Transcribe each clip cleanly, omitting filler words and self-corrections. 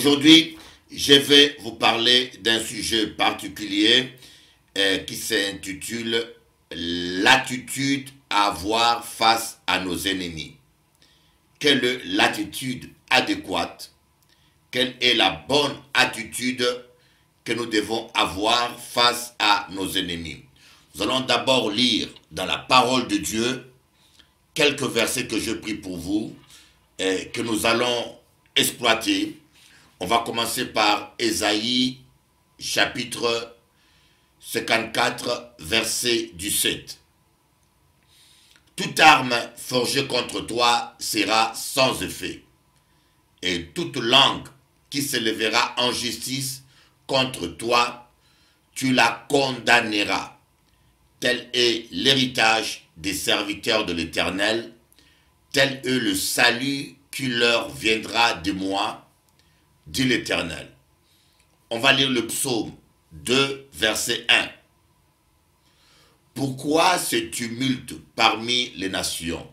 Aujourd'hui, je vais vous parler d'un sujet particulier qui s'intitule l'attitude à avoir face à nos ennemis. Quelle est l'attitude adéquate? Quelle est la bonne attitude que nous devons avoir face à nos ennemis? Nous allons d'abord lire dans la parole de Dieu quelques versets que je prie pour vous et que nous allons exploiter. On va commencer par Ésaïe chapitre 54 verset 17. Toute arme forgée contre toi sera sans effet, et toute langue qui se lèvera en justice contre toi, tu la condamneras. Tel est l'héritage des serviteurs de l'Éternel, tel est le salut qui leur viendra de moi, dit l'Éternel. On va lire le psaume 2, verset 1. Pourquoi ce tumulte parmi les nations,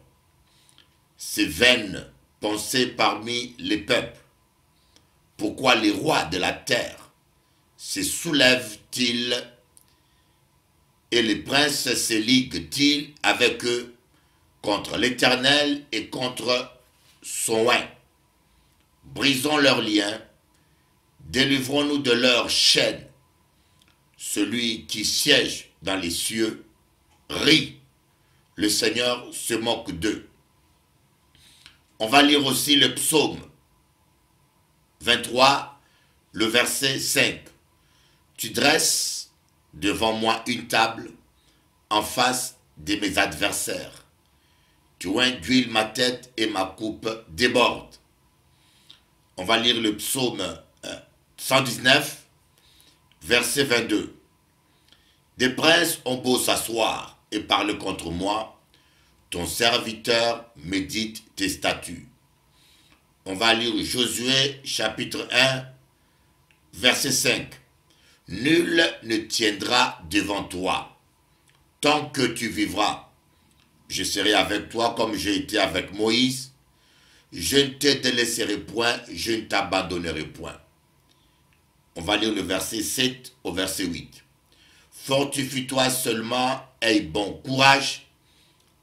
ces vaines pensées parmi les peuples? Pourquoi les rois de la terre se soulèvent-ils et les princes se liguent-ils avec eux contre l'Éternel et contre son oint? Brisons leurs liens, délivrons-nous de leurs chaînes. Celui qui siège dans les cieux rit, le Seigneur se moque d'eux. On va lire aussi le psaume 23, le verset 5. Tu dresses devant moi une table en face de mes adversaires. Tu oins d'huile ma tête et ma coupe déborde. On va lire le psaume 119, verset 22. Des princes ont beau s'asseoir et parler contre moi, ton serviteur médite tes statuts. On va lire Josué chapitre 1, verset 5. Nul ne tiendra devant toi. Tant que tu vivras, je serai avec toi comme j'ai été avec Moïse. Je ne te délaisserai point, je ne t'abandonnerai point. On va lire le verset 7 au verset 8. Fortifie-toi seulement, aie bon courage,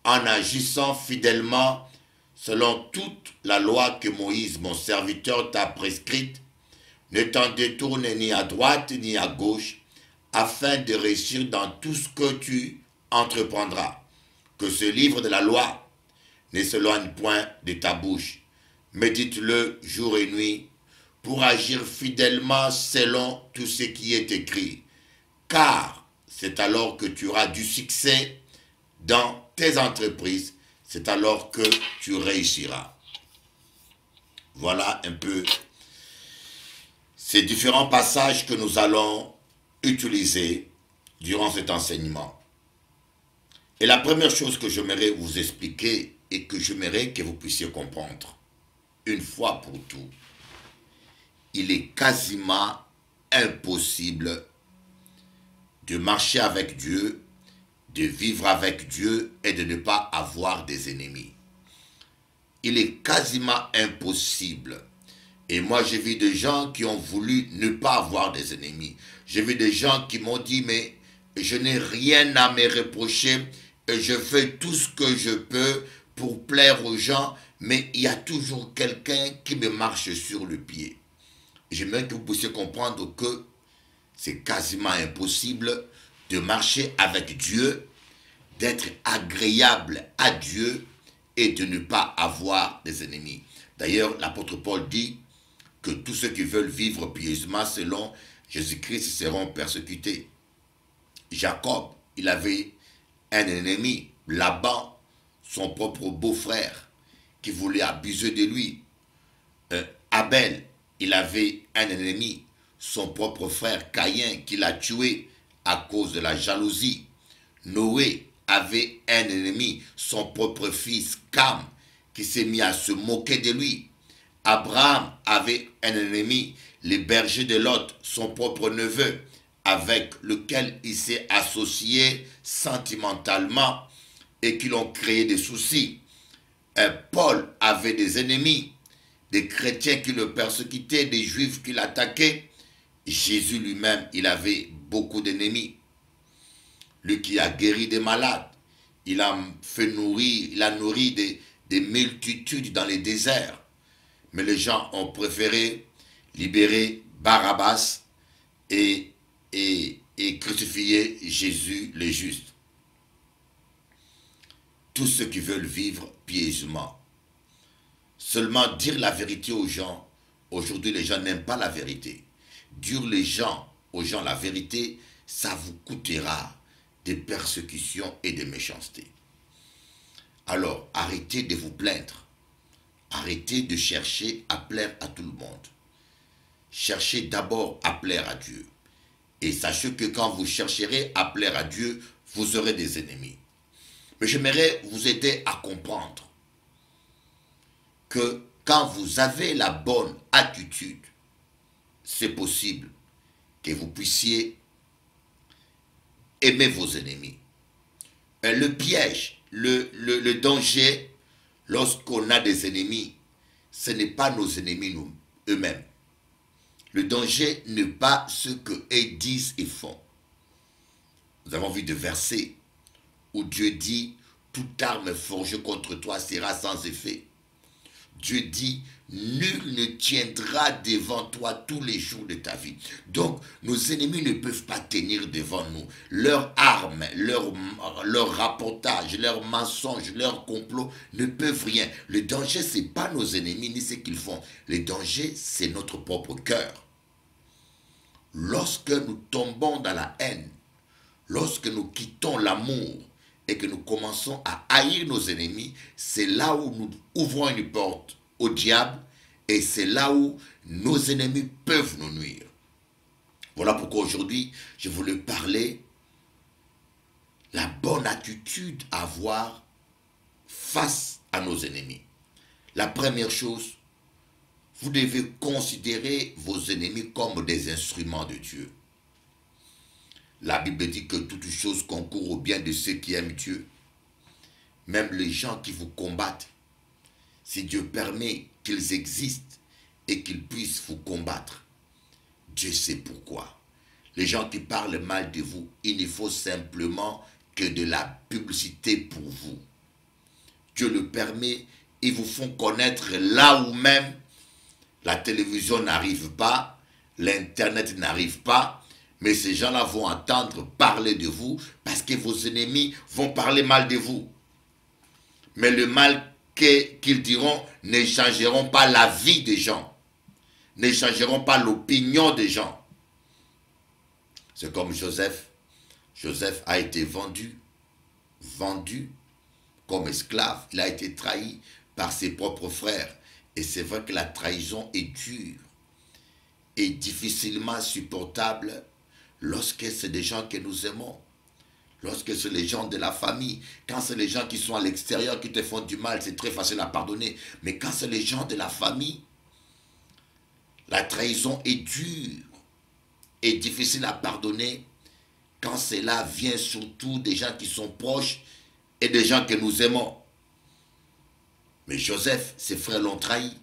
en agissant fidèlement selon toute la loi que Moïse, mon serviteur, t'a prescrite. Ne t'en détourne ni à droite ni à gauche, afin de réussir dans tout ce que tu entreprendras. Que ce livre de la loi ne s'éloigne point de ta bouche. Médite-le jour et nuit, pour agir fidèlement selon tout ce qui est écrit. Car c'est alors que tu auras du succès dans tes entreprises, c'est alors que tu réussiras. Voilà un peu ces différents passages que nous allons utiliser durant cet enseignement. Et la première chose que j'aimerais vous expliquer et que j'aimerais que vous puissiez comprendre, une fois pour tout, il est quasiment impossible de marcher avec Dieu, de vivre avec Dieu et de ne pas avoir des ennemis. Il est quasiment impossible. Et moi, j'ai vu des gens qui ont voulu ne pas avoir des ennemis. J'ai vu des gens qui m'ont dit, mais je n'ai rien à me reprocher et je fais tout ce que je peux pour plaire aux gens, mais il y a toujours quelqu'un qui me marche sur le pied. J'aimerais que vous puissiez comprendre que c'est quasiment impossible de marcher avec Dieu, d'être agréable à Dieu et de ne pas avoir des ennemis. D'ailleurs, l'apôtre Paul dit que tous ceux qui veulent vivre pieusement selon Jésus-Christ seront persécutés. Jacob, il avait un ennemi, Laban, son propre beau-frère, qui voulait abuser de lui. Abel, il avait un ennemi, son propre frère Caïn, qui l'a tué à cause de la jalousie. Noé avait un ennemi, son propre fils Cam, qui s'est mis à se moquer de lui. Abraham avait un ennemi, les bergers de Lot, son propre neveu, avec lequel il s'est associé sentimentalement et qui l'ont créé des soucis. Paul avait des ennemis, des chrétiens qui le persécutaient, des juifs qui l'attaquaient. Jésus lui-même, il avait beaucoup d'ennemis. Lui qui a guéri des malades, il a fait nourrir, il a nourri des multitudes dans les déserts. Mais les gens ont préféré libérer Barabbas et crucifier Jésus le juste. Tous ceux qui veulent vivre pieusement. Seulement dire la vérité aux gens. Aujourd'hui, les gens n'aiment pas la vérité. Dire aux gens la vérité, ça vous coûtera des persécutions et des méchancetés. Alors, arrêtez de vous plaindre. Arrêtez de chercher à plaire à tout le monde. Cherchez d'abord à plaire à Dieu. Et sachez que quand vous chercherez à plaire à Dieu, vous aurez des ennemis. Mais j'aimerais vous aider à comprendre que quand vous avez la bonne attitude, c'est possible que vous puissiez aimer vos ennemis. Le piège, le danger, lorsqu'on a des ennemis, ce n'est pas nos ennemis eux-mêmes. Le danger n'est pas ce qu'eux disent et font. Nous avons vu des versets où Dieu dit, toute arme forgée contre toi sera sans effet. Dieu dit, nul ne tiendra devant toi tous les jours de ta vie. Donc, nos ennemis ne peuvent pas tenir devant nous. Leurs armes, leur rapportage, leurs mensonges, leurs complots ne peuvent rien. Le danger, ce n'est pas nos ennemis ni ce qu'ils font. Le danger, c'est notre propre cœur. Lorsque nous tombons dans la haine, lorsque nous quittons l'amour et que nous commençons à haïr nos ennemis, c'est là où nous ouvrons une porte au diable et c'est là où nos ennemis peuvent nous nuire. Voilà pourquoi aujourd'hui, je voulais parler la bonne attitude à avoir face à nos ennemis. La première chose, vous devez considérer vos ennemis comme des instruments de Dieu. La Bible dit que toute chose concourt au bien de ceux qui aiment Dieu. Même les gens qui vous combattent, si Dieu permet qu'ils existent et qu'ils puissent vous combattre, Dieu sait pourquoi. Les gens qui parlent mal de vous, il ne faut simplement que de la publicité pour vous. Dieu le permet, ils vous font connaître là où même la télévision n'arrive pas, l'internet n'arrive pas, mais ces gens-là vont entendre parler de vous parce que vos ennemis vont parler mal de vous. Mais le mal qu'ils diront ne changeront pas la vie des gens, ne changeront pas l'opinion des gens. C'est comme Joseph. Joseph a été vendu comme esclave. Il a été trahi par ses propres frères. Et c'est vrai que la trahison est dure et difficilement supportable lorsque c'est des gens que nous aimons. Lorsque c'est les gens de la famille, quand c'est les gens qui sont à l'extérieur qui te font du mal, c'est très facile à pardonner. Mais quand c'est les gens de la famille, la trahison est dure et difficile à pardonner quand cela vient surtout des gens qui sont proches et des gens que nous aimons. Mais Joseph, ses frères l'ont trahi.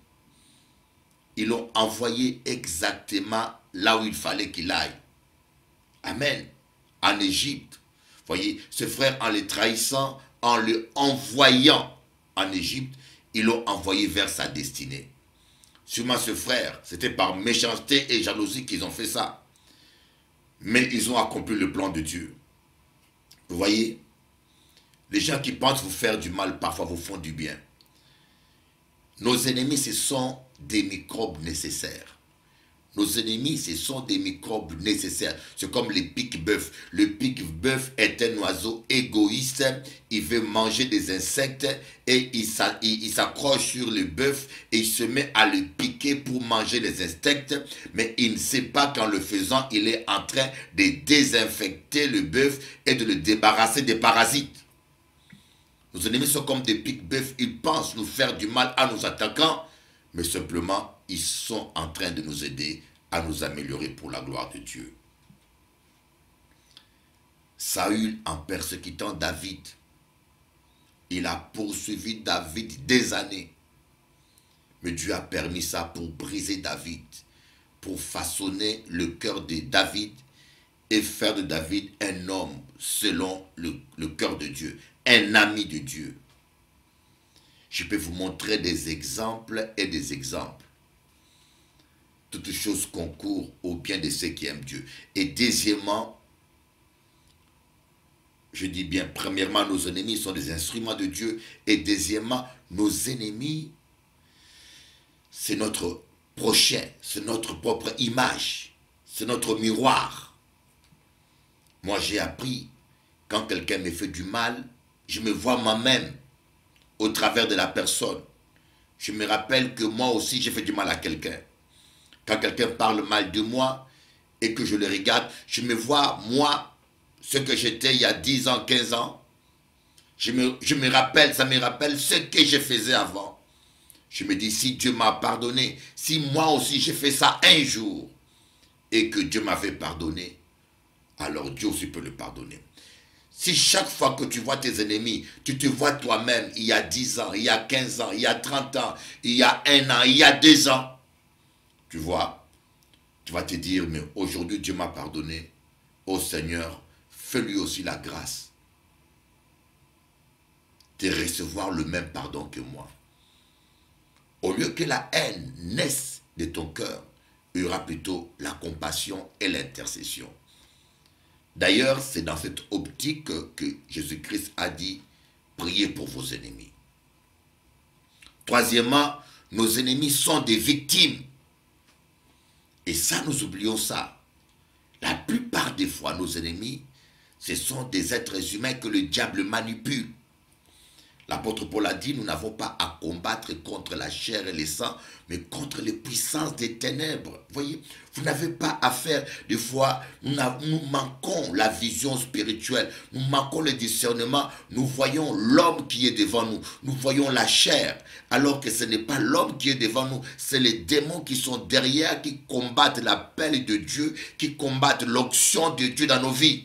Ils l'ont envoyé exactement là où il fallait qu'il aille. Amen. En Égypte. Voyez, ses frères, en les trahissant, en le envoyant en Égypte, ils l'ont envoyé vers sa destinée. Sûrement ce frère, c'était par méchanceté et jalousie qu'ils ont fait ça. Mais ils ont accompli le plan de Dieu. Vous voyez, les gens qui pensent vous faire du mal, parfois vous font du bien. Nos ennemis, ce sont des microbes nécessaires. Nos ennemis, ce sont des microbes nécessaires. C'est comme les pique-bœufs. Le pique-bœuf est un oiseau égoïste. Il veut manger des insectes et il s'accroche sur le bœuf et il se met à le piquer pour manger les insectes. Mais il ne sait pas qu'en le faisant, il est en train de désinfecter le bœuf et de le débarrasser des parasites. Nos ennemis sont comme des pique-bœufs. Ils pensent nous faire du mal en nous attaquant, mais simplement, ils sont en train de nous aider à nous améliorer pour la gloire de Dieu. Saül, en persécutant David, il a poursuivi David des années. Mais Dieu a permis ça pour briser David, pour façonner le cœur de David et faire de David un homme selon le cœur de Dieu, un ami de Dieu. Je peux vous montrer des exemples et des exemples. Toutes choses concourent au bien de ceux qui aiment Dieu. Et deuxièmement, je dis bien, premièrement, nos ennemis sont des instruments de Dieu. Et deuxièmement, nos ennemis, c'est notre prochain, c'est notre propre image, c'est notre miroir. Moi, j'ai appris, quand quelqu'un me fait du mal, je me vois moi-même au travers de la personne. Je me rappelle que moi aussi, j'ai fait du mal à quelqu'un. Quand quelqu'un parle mal de moi et que je le regarde, je me vois, moi, ce que j'étais il y a 10 ans, 15 ans. Je me rappelle, ça me rappelle ce que je faisais avant. Je me dis, si Dieu m'a pardonné, si moi aussi j'ai fait ça un jour et que Dieu m'avait pardonné, alors Dieu aussi peut le pardonner. Si chaque fois que tu vois tes ennemis, tu te vois toi-même il y a 10 ans, il y a 15 ans, il y a 30 ans, il y a 1 an, il y a 2 ans, tu vois, tu vas te dire, mais aujourd'hui Dieu m'a pardonné. Ô Seigneur, fais-lui aussi la grâce de recevoir le même pardon que moi. Au lieu que la haine naisse de ton cœur, il y aura plutôt la compassion et l'intercession. D'ailleurs, c'est dans cette optique que Jésus-Christ a dit, priez pour vos ennemis. Troisièmement, nos ennemis sont des victimes. Et ça, nous oublions ça. La plupart des fois, nos ennemis, ce sont des êtres humains que le diable manipule. L'apôtre Paul a dit, nous n'avons pas à combattre contre la chair et le sang, mais contre les puissances des ténèbres. Vous voyez, vous n'avez pas à faire, des fois, nous manquons la vision spirituelle, nous manquons le discernement, nous voyons l'homme qui est devant nous, nous voyons la chair, alors que ce n'est pas l'homme qui est devant nous, c'est les démons qui sont derrière, qui combattent l'appel de Dieu, qui combattent l'onction de Dieu dans nos vies.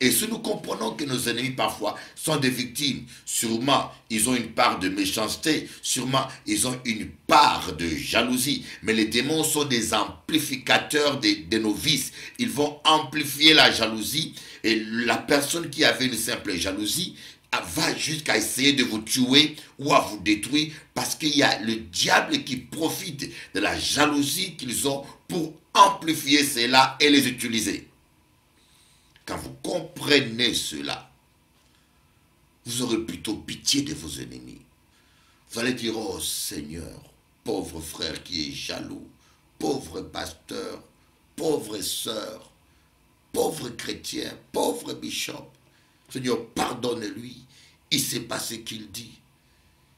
Et si nous comprenons que nos ennemis parfois sont des victimes, sûrement ils ont une part de méchanceté, sûrement ils ont une part de jalousie, mais les démons sont des amplificateurs de nos vices. Ils vont amplifier la jalousie et la personne qui avait une simple jalousie va jusqu'à essayer de vous tuer ou à vous détruire parce qu'il y a le diable qui profite de la jalousie qu'ils ont pour amplifier cela et les utiliser. Quand vous comprenez cela, vous aurez plutôt pitié de vos ennemis. Vous allez dire, oh Seigneur, pauvre frère qui est jaloux, pauvre pasteur, pauvre sœur, pauvre chrétien, pauvre bishop. Seigneur, pardonne-lui, il ne sait pas ce qu'il dit.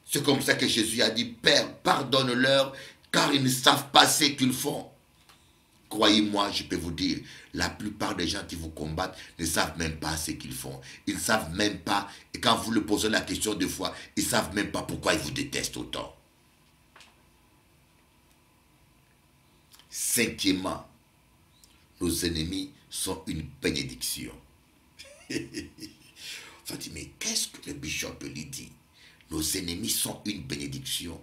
C'est comme ça que Jésus a dit, Père, pardonne-leur, car ils ne savent pas ce qu'ils font. Croyez-moi, je peux vous dire, la plupart des gens qui vous combattent ne savent même pas ce qu'ils font. Ils ne savent même pas, et quand vous leur posez la question deux fois, ils ne savent même pas pourquoi ils vous détestent autant. Cinquièmement, nos ennemis sont une bénédiction. On dit, mais qu'est-ce que le bishop lui dit? Nos ennemis sont une bénédiction.